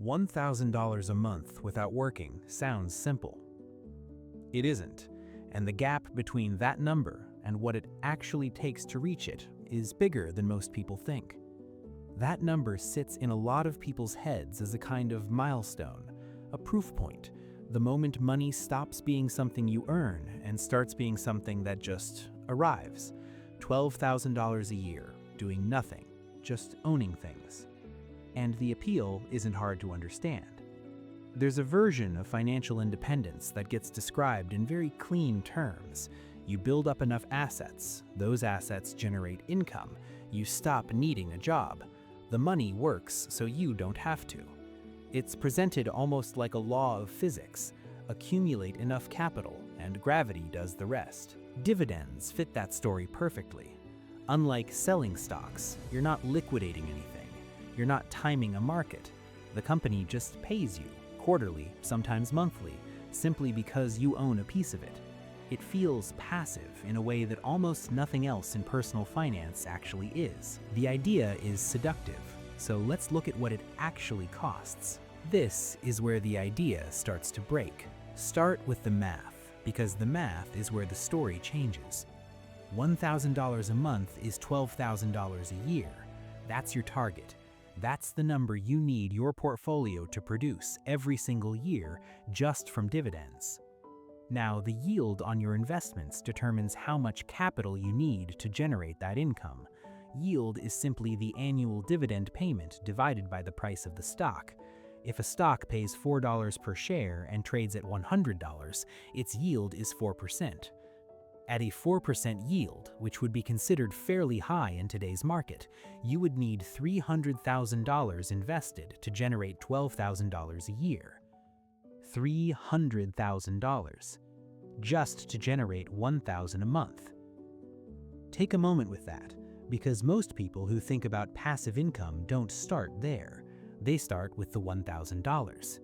$1,000 a month without working sounds simple. It isn't, and the gap between that number and what it actually takes to reach it is bigger than most people think. That number sits in a lot of people's heads as a kind of milestone, a proof point, the moment money stops being something you earn and starts being something that just arrives. $12,000 a year, doing nothing, just owning things. And the appeal isn't hard to understand. There's a version of financial independence that gets described in very clean terms. You build up enough assets, those assets generate income, you stop needing a job. The money works so you don't have to. It's presented almost like a law of physics. Accumulate enough capital, and gravity does the rest. Dividends fit that story perfectly. Unlike selling stocks, you're not liquidating anything. You're not timing a market. The company just pays you, quarterly, sometimes monthly, simply because you own a piece of it. It feels passive in a way that almost nothing else in personal finance actually is. The idea is seductive, so let's look at what it actually costs. This is where the idea starts to break. Start with the math, because the math is where the story changes. $1,000 a month is $12,000 a year. That's your target. That's the number you need your portfolio to produce every single year just from dividends. Now, the yield on your investments determines how much capital you need to generate that income. Yield is simply the annual dividend payment divided by the price of the stock. If a stock pays $4 per share and trades at $100, its yield is 4%. At a 4% yield, which would be considered fairly high in today's market, you would need $300,000 invested to generate $12,000 a year. $300,000. Just to generate $1,000 a month. Take a moment with that, because most people who think about passive income don't start there. They start with the $1,000.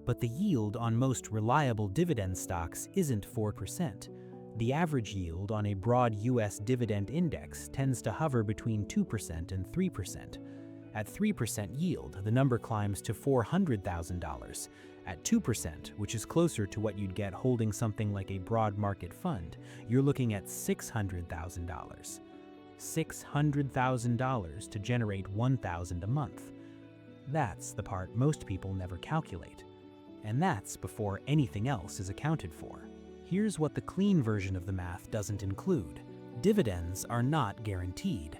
But the yield on most reliable dividend stocks isn't 4%. The average yield on a broad U.S. dividend index tends to hover between 2% and 3%. At 3% yield, the number climbs to $400,000. At 2%, which is closer to what you'd get holding something like a broad market fund, you're looking at $600,000. $600,000 to generate $1,000 a month. That's the part most people never calculate. And that's before anything else is accounted for. Here's what the clean version of the math doesn't include. Dividends are not guaranteed.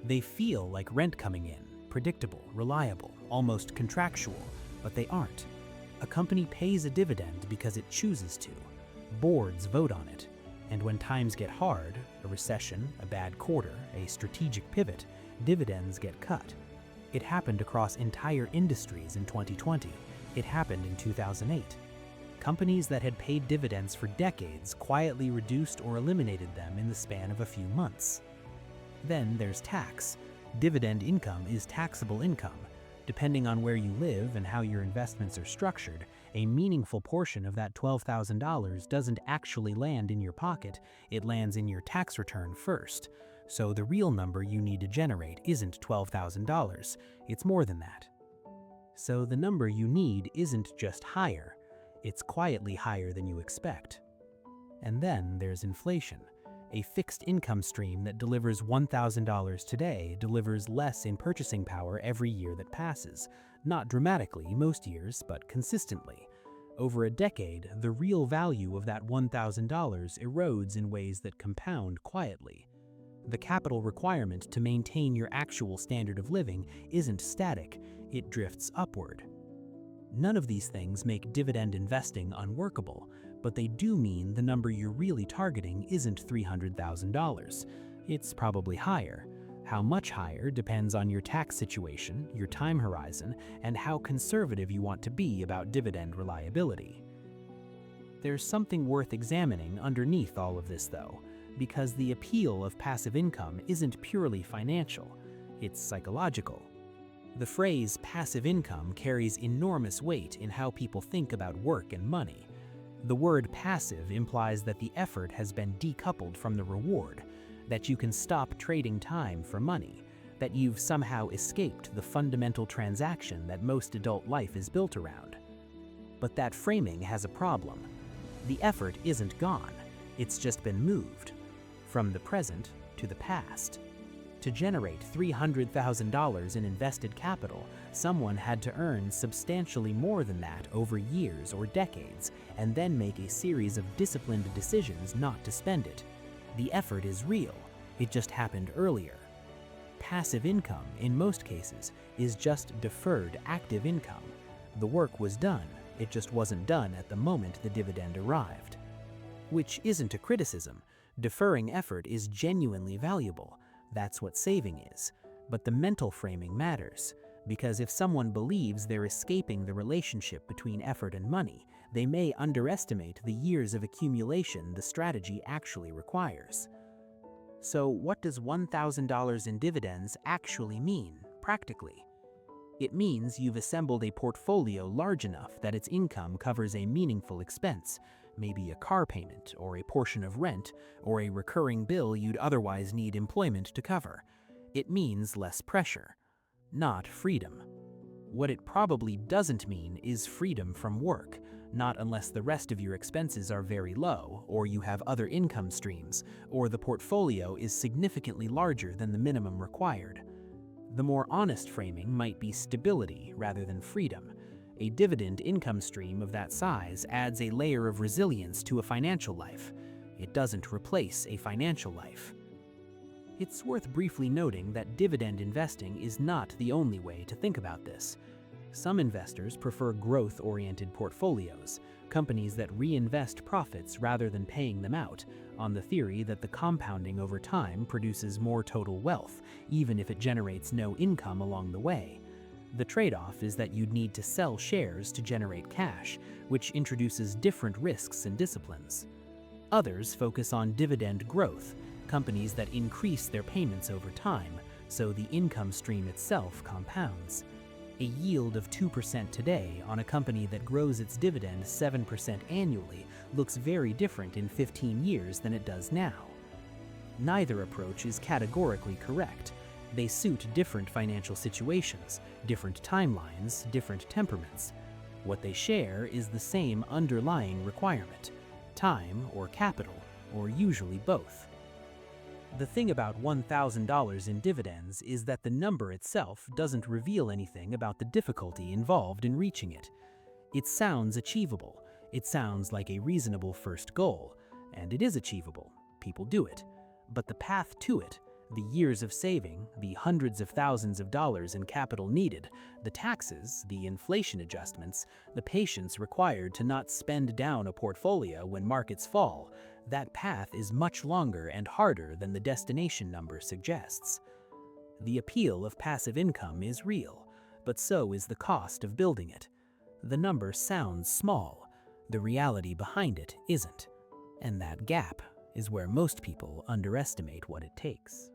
They feel like rent coming in, predictable, reliable, almost contractual, but they aren't. A company pays a dividend because it chooses to. Boards vote on it. And when times get hard, a recession, a bad quarter, a strategic pivot, dividends get cut. It happened across entire industries in 2020. It happened in 2008. Companies that had paid dividends for decades quietly reduced or eliminated them in the span of a few months. Then there's tax. Dividend income is taxable income. Depending on where you live and how your investments are structured, a meaningful portion of that $12,000 doesn't actually land in your pocket, it lands in your tax return first. So the real number you need to generate isn't $12,000, it's more than that. So the number you need isn't just higher, it's quietly higher than you expect. And then there's inflation. A fixed income stream that delivers $1,000 today delivers less in purchasing power every year that passes. Not dramatically most years, but consistently. Over a decade, the real value of that $1,000 erodes in ways that compound quietly. The capital requirement to maintain your actual standard of living isn't static, it drifts upward. None of these things make dividend investing unworkable, but they do mean the number you're really targeting isn't $300,000. It's probably higher. How much higher depends on your tax situation, your time horizon, and how conservative you want to be about dividend reliability. There's something worth examining underneath all of this, though, because the appeal of passive income isn't purely financial, it's psychological. The phrase passive income carries enormous weight in how people think about work and money. The word passive implies that the effort has been decoupled from the reward, that you can stop trading time for money, that you've somehow escaped the fundamental transaction that most adult life is built around. But that framing has a problem. The effort isn't gone, it's just been moved from the present to the past. To generate $300,000 in invested capital, someone had to earn substantially more than that over years or decades, and then make a series of disciplined decisions not to spend it. The effort is real, it just happened earlier. Passive income, in most cases, is just deferred active income. The work was done, it just wasn't done at the moment the dividend arrived. Which isn't a criticism. Deferring effort is genuinely valuable. That's what saving is. But the mental framing matters, because if someone believes they're escaping the relationship between effort and money, they may underestimate the years of accumulation the strategy actually requires. So what does $1,000 in dividends actually mean, practically? It means you've assembled a portfolio large enough that its income covers a meaningful expense, maybe a car payment, or a portion of rent, or a recurring bill you'd otherwise need employment to cover. It means less pressure, not freedom. What it probably doesn't mean is freedom from work, not unless the rest of your expenses are very low, or you have other income streams, or the portfolio is significantly larger than the minimum required. The more honest framing might be stability rather than freedom. A dividend income stream of that size adds a layer of resilience to a financial life. It doesn't replace a financial life. It's worth briefly noting that dividend investing is not the only way to think about this. Some investors prefer growth-oriented portfolios, companies that reinvest profits rather than paying them out, on the theory that the compounding over time produces more total wealth, even if it generates no income along the way. The trade-off is that you'd need to sell shares to generate cash, which introduces different risks and disciplines. Others focus on dividend growth, companies that increase their payments over time, so the income stream itself compounds. A yield of 2% today on a company that grows its dividend 7% annually looks very different in 15 years than it does now. Neither approach is categorically correct. They suit different financial situations, different timelines, different temperaments. What they share is the same underlying requirement: time or capital, or usually both. The thing about $1,000 in dividends is that the number itself doesn't reveal anything about the difficulty involved in reaching it. It sounds achievable. It sounds like a reasonable first goal, and it is achievable. People do it. But the path to it, the years of saving, the hundreds of thousands of dollars in capital needed, the taxes, the inflation adjustments, the patience required to not spend down a portfolio when markets fall, that path is much longer and harder than the destination number suggests. The appeal of passive income is real, but so is the cost of building it. The number sounds small, the reality behind it isn't, and that gap is where most people underestimate what it takes.